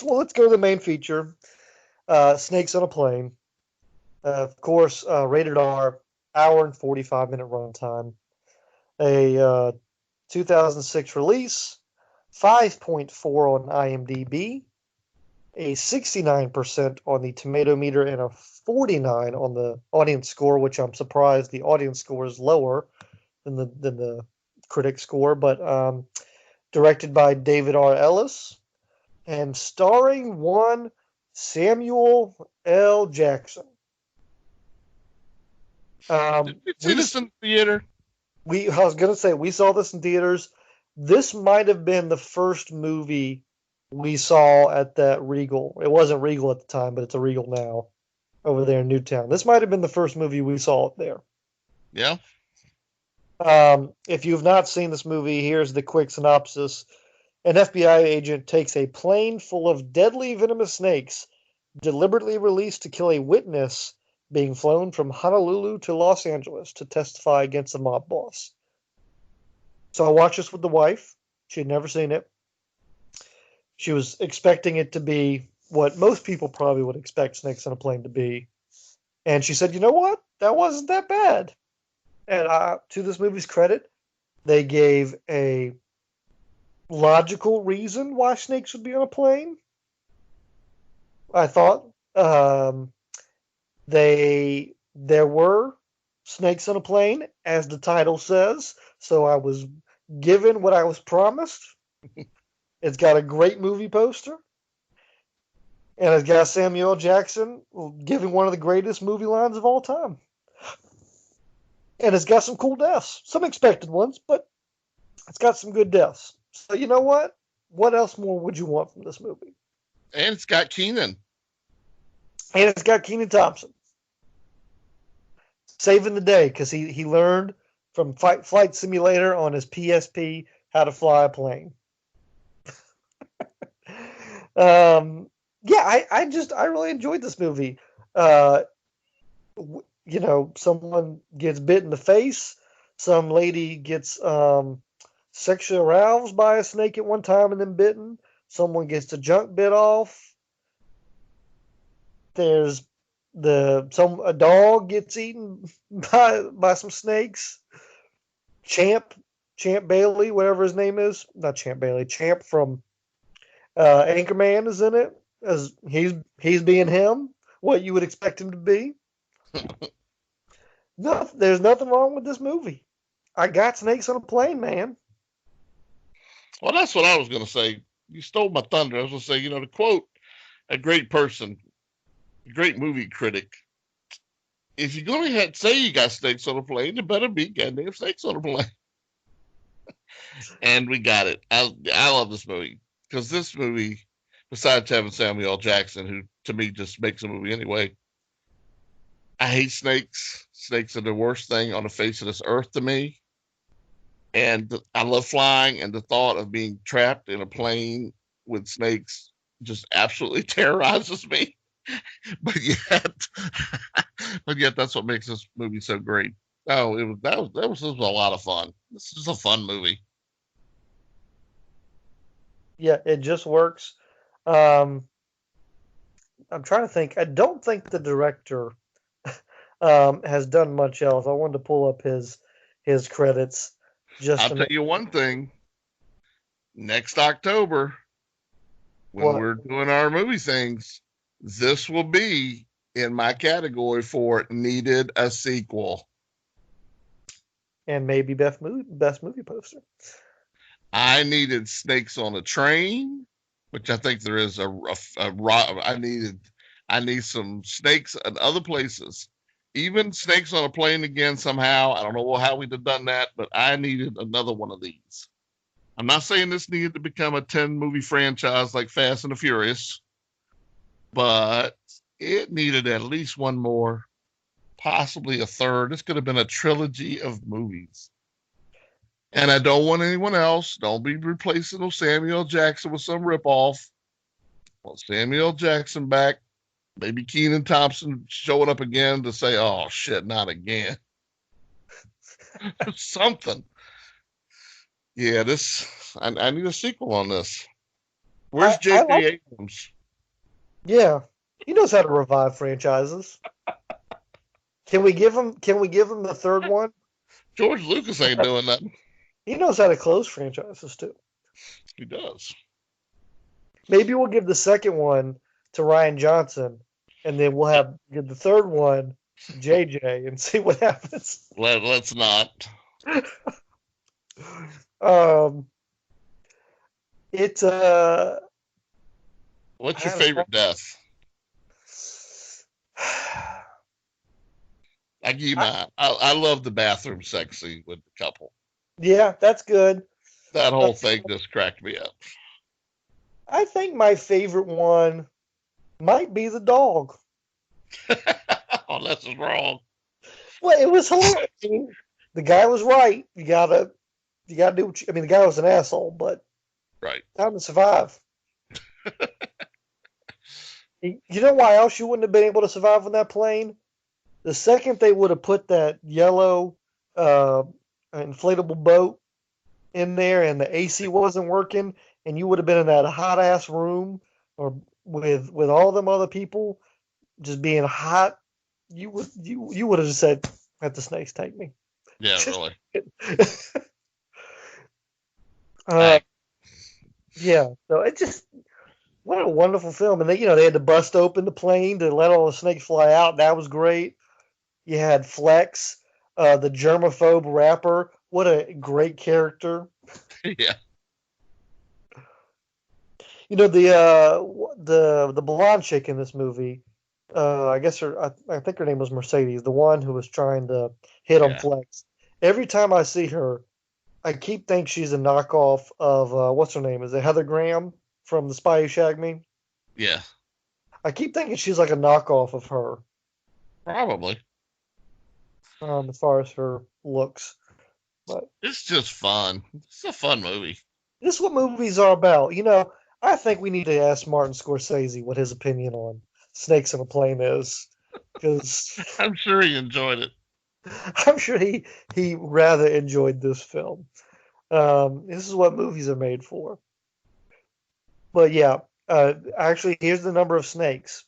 let's go to the main feature. Snakes on a Plane. Of course, rated R, hour and 45-minute runtime. A 2006 release, 5.4 on IMDb, a 69% on the tomato meter, and a 49 on the audience score, which I'm surprised the audience score is lower than the critic score. But directed by David R. Ellis and starring one Samuel L. Jackson. Did we see this in the theater? I was gonna say we saw this in theaters. This might have been the first movie we saw at that Regal. It wasn't Regal at the time, but it's a Regal now over there in Newtown. This might have been the first movie we saw up there. Yeah. If you've not seen this movie, here's the quick synopsis. An FBI agent takes a plane full of deadly venomous snakes deliberately released to kill a witness being flown from Honolulu to Los Angeles to testify against the mob boss. So I watched this with the wife. She had never seen it. She was expecting it to be what most people probably would expect Snakes on a Plane to be. And she said, you know what? That wasn't that bad. And to this movie's credit, they gave a logical reason why snakes would be on a plane. I thought there were snakes on a plane, as the title says. So I was given what I was promised. It's got a great movie poster. And it's got Samuel L. Jackson giving one of the greatest movie lines of all time. And it's got some cool deaths. Some expected ones, but it's got some good deaths. So you know what? What else more would you want from this movie? And it's got Kenan. And it's got Kenan Thompson. Saving the day because he learned from Flight Simulator on his PSP how to fly a plane. Yeah, I really enjoyed this movie. Someone gets bit in the face. Some lady gets sexually aroused by a snake at one time and then bitten. Someone gets the junk bit off. There's a dog gets eaten by some snakes. Champ Bailey, whatever his name is, not Champ Bailey, Champ from Anchorman is in it as he's being him, what you would expect him to be. No, there's nothing wrong with this movie. I got Snakes on a Plane, man. Well, that's what I was going to say. You stole my thunder. I was going to say, to quote a great person, a great movie critic, if you're going to say you got snakes on a plane, it better be goddamn snakes on a plane. And we got it. I love this movie because this movie, besides having Samuel L. Jackson, who to me just makes a movie anyway, I hate snakes. Snakes are the worst thing on the face of this earth to me. And I love flying, and the thought of being trapped in a plane with snakes just absolutely terrorizes me. But yet, that's what makes this movie so great. Oh, that was a lot of fun. This is a fun movie. Yeah, it just works. I'm trying to think. I don't think the director has done much else. I wanted to pull up his credits. I'll tell you one thing. Next October, when we're doing our movie things, this will be in my category for needed a sequel. And maybe best movie poster. I needed Snakes on a Train, which I think there is I need some snakes in other places. Even Snakes on a Plane again somehow. I don't know how we'd have done that, but I needed another one of these. I'm not saying this needed to become a 10 movie franchise like Fast and the Furious, but it needed at least one more, possibly a third. This could have been a trilogy of movies. And I don't want anyone else. Don't be replacing Samuel Jackson with some ripoff. Well, Samuel Jackson back. Maybe Kenan Thompson showing up again to say, "Oh shit, not again." Something. Yeah, I need a sequel on this. Where's I like. J.J. Abrams? Yeah, he knows how to revive franchises. Can we give him? Can we give him the third one? George Lucas ain't doing nothing. He knows how to close franchises too. He does. Maybe we'll give the second one to Ryan Johnson, and then we'll give the third one to JJ and see what happens. Let's not. Um, it's What's I your had a favorite death? I give you mine. I love the bathroom sex scene with the couple. yeah, that's good. That Uh, whole thing just cracked me up. I think my favorite one might be the dog. Oh, this is wrong. Well, it was hilarious. I mean, the guy was right. You gotta do. I mean, the guy was an asshole, but Right. time to survive. You know why else you wouldn't have been able to survive on that plane? The second they would have put that yellow uh, inflatable boat in there and the AC wasn't working, and you would have been in that hot ass room or with all them other people just being hot, you would have just said, "Let the snakes take me." Yeah, really. uh, yeah. So it just what a wonderful film, and they had to bust open the plane to let all the snakes fly out. That was great. You had Flex, the germaphobe rapper. What a great character. Yeah. The blonde chick in this movie. I guess I think her name was Mercedes, the one who was trying to hit on Yeah. Flex. Every time I see her, I keep thinking she's a knockoff of what's her name? Is it Heather Graham from The Spy Who Shagged Me? Yeah. I keep thinking she's like a knockoff of her, Probably. as far as her looks. But It's just fun. It's a fun movie. this is what movies are about. I think we need to ask Martin Scorsese what his opinion on Snakes on a Plane is, because I'm sure he enjoyed it. I'm sure he rather enjoyed this film. This is what movies are made for. But yeah, actually, here's the number of snakes.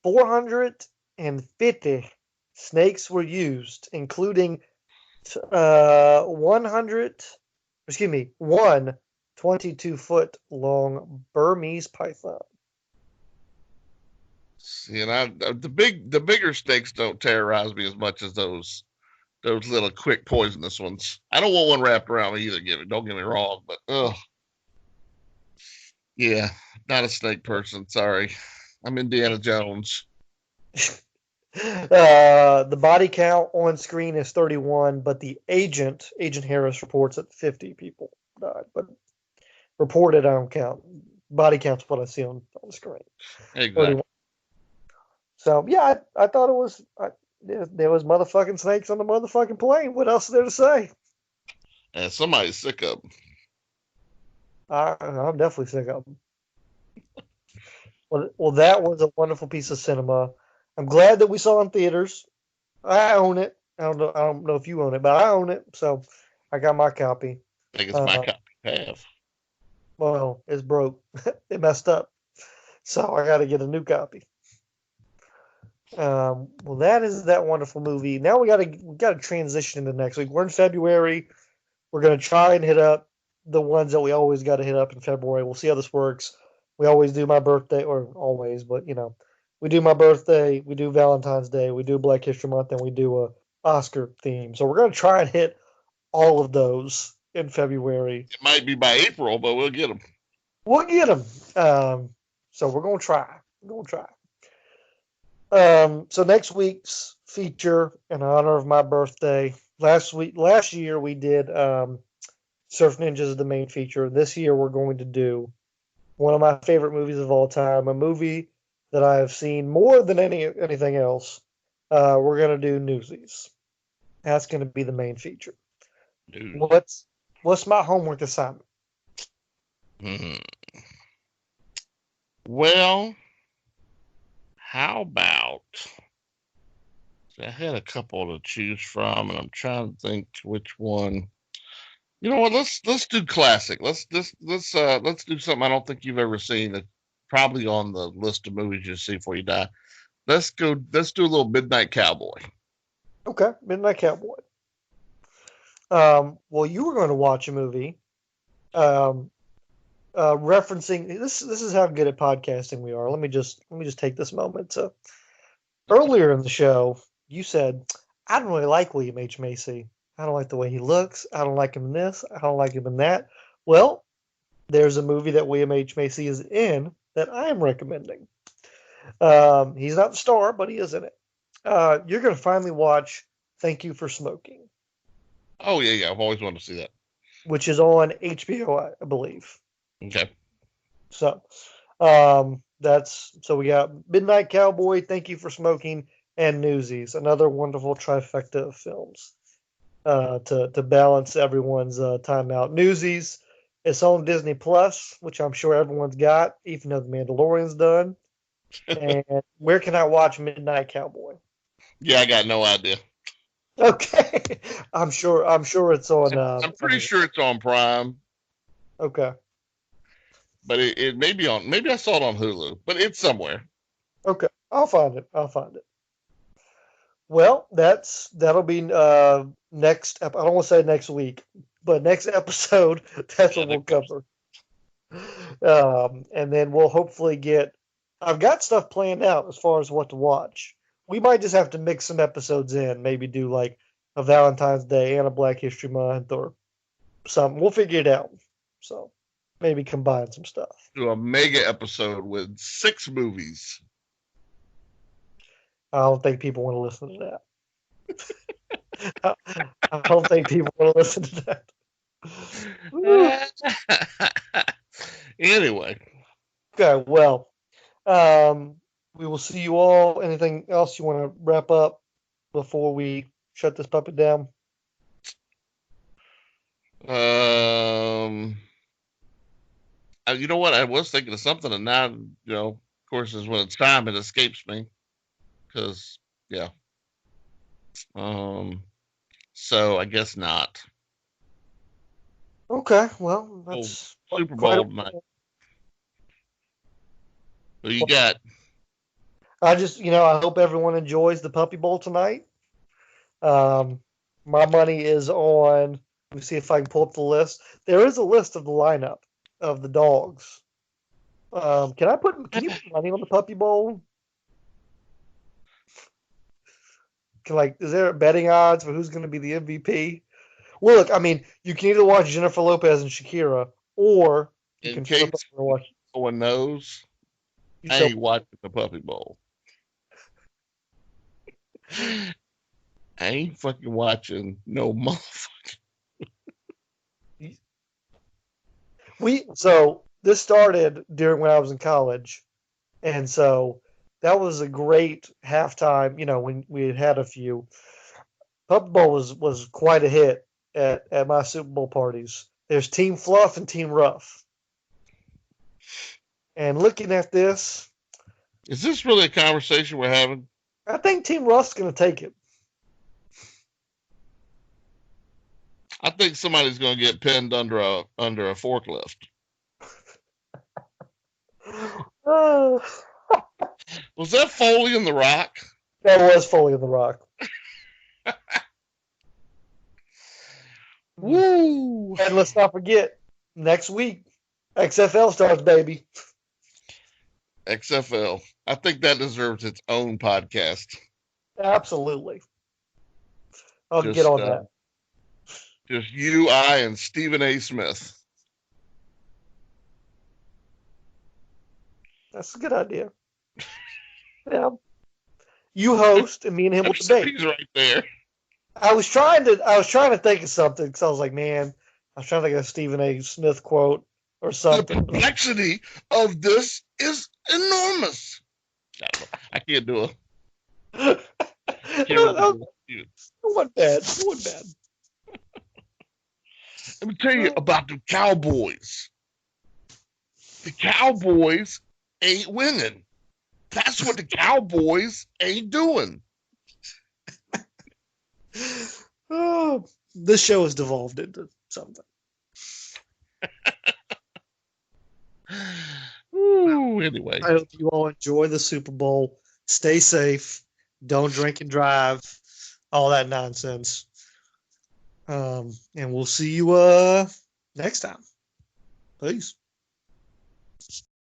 450 snakes were used, including 100, excuse me, one 22-foot long Burmese python. See, and the bigger snakes don't terrorize me as much as those little quick poisonous ones. I don't want one wrapped around me either. Don't get me wrong, but yeah, not a snake person. Sorry, I'm Indiana Jones. The body count on screen is 31, but the Agent Harris, reports that 50 people died. But reported, I don't count. Body count's what I see on the screen. Exactly. 31. So yeah, I thought it was. There was motherfucking snakes on the motherfucking plane. What else is there to say? And somebody's sick of them. I'm definitely sick of them. Well, that was a wonderful piece of cinema. I'm glad that we saw it in theaters. I own it. I don't know if you own it, but I own it, so I got my copy. I think it's my Uh, copy to have. well, it's broke. It messed up, so I got to get a new copy. Well, that is that wonderful movie. Now we gotta transition into next week. We're in February. We're gonna try and hit up the ones that we always got to hit up in February. We'll see how this works. We always do my birthday, or always, but we do my birthday, we do Valentine's Day, we do Black History Month, and we do a Oscar theme. So we're gonna try and hit all of those in February. It might be by April, but we'll get them. We'll get them. So we're gonna try. We're gonna try. So next week's feature in honor of my birthday. Last year we did Surf Ninjas as the main feature. This year we're going to do one of my favorite movies of all time, a movie that I have seen more than anything else. We're gonna do Newsies. That's gonna be the main feature. Dude. What's my homework assignment? Hmm. Well, how about? See, I had a couple to choose from, and I'm trying to think which one. You know what? Let's do classic. Let's do something I don't think you've ever seen. That probably on the list of movies you see before you die. Let's go. Let's do a little Midnight Cowboy. Okay, Midnight Cowboy. Well, you were going to watch a movie um, referencing this. This is how good at podcasting we are. Let me just take this moment to earlier in the show. You said I don't really like William H Macy. I don't like the way he looks. I don't like him in this. I don't like him in that. Well, there's a movie that William H Macy is in that I am recommending. He's not the star, but he is in it. You're going to finally watch Thank You for Smoking, Oh yeah, yeah. I've always wanted to see that. which is on HBO, I believe. Okay. So, we got Midnight Cowboy, Thank You for Smoking, and Newsies, another wonderful trifecta of films to balance everyone's time out. Newsies, it's on Disney Plus, which I'm sure everyone's got, even though The Mandalorian's done. And where can I watch Midnight Cowboy? Yeah, I got no idea. Okay, I'm sure it's on. I'm pretty sure it's on Prime, Okay, but it may be on. Maybe I saw it on Hulu, but it's somewhere. okay, I'll find it. I'll find it. Well, that'll be next. I don't want to say next week, but next episode. That's Yeah, what we'll cover. And then we'll hopefully get. I've got stuff planned out as far as what to watch. We might just have to mix some episodes in. Maybe do like a Valentine's Day and a Black History Month or something. We'll figure it out. So maybe combine some stuff. do a mega episode with 6 movies. I don't think people want to listen to that. I don't think people want to listen to that. Anyway, Okay, well, um, we will see you all. Anything else you want to wrap up before we shut this puppet down? um, you know what? I was thinking of something, and now, of course, is when it's time, it escapes me. Because, yeah. Um, so I guess not. Okay, well, Oh, that's Super quite Bowl a. tonight. Who you got? I hope everyone enjoys the Puppy Bowl tonight. Um, my money is on. Let me see if I can pull up the list. There is a list of the lineup of the dogs. Can you put money on the Puppy Bowl? Is there betting odds for who's going to be the MVP? Look, I mean, you can either watch Jennifer Lopez and Shakira, or you In can flip case over and watch. no one knows, You I so ain't watching the Puppy Bowl. I ain't fucking watching no motherfucker. this started during when I was in college, and so that was a great halftime. When we had a few. Puppy Bowl was quite a hit at my Super Bowl parties. There's Team Fluff and Team Rough. And looking at this, Is this really a conversation we're having? I think Team Rough's going to take it. I think somebody's going to get pinned under a forklift. Uh, Was that Foley in The Rock? that was Foley in the Rock. Woo! And let's not forget, next week, XFL starts, baby. XFL. I think that deserves its own podcast. Absolutely. I'll Just, get on that. Just you, I, and Stephen A. Smith. That's a good idea. Yeah. You host, and me and him will debate. He's right there. I was trying to think of something because I was like, man, I was trying to think of a Stephen A. Smith quote or The something. complexity of this is enormous. I can't do it. It wasn't bad. It wasn't bad. Let me tell you about the Cowboys. The Cowboys ain't winning. That's what the Cowboys ain't doing. This show has devolved into something. Ooh, anyway. I hope you all enjoy the Super Bowl. Stay safe. Don't drink and drive. All that nonsense. And we'll see you next time. Peace.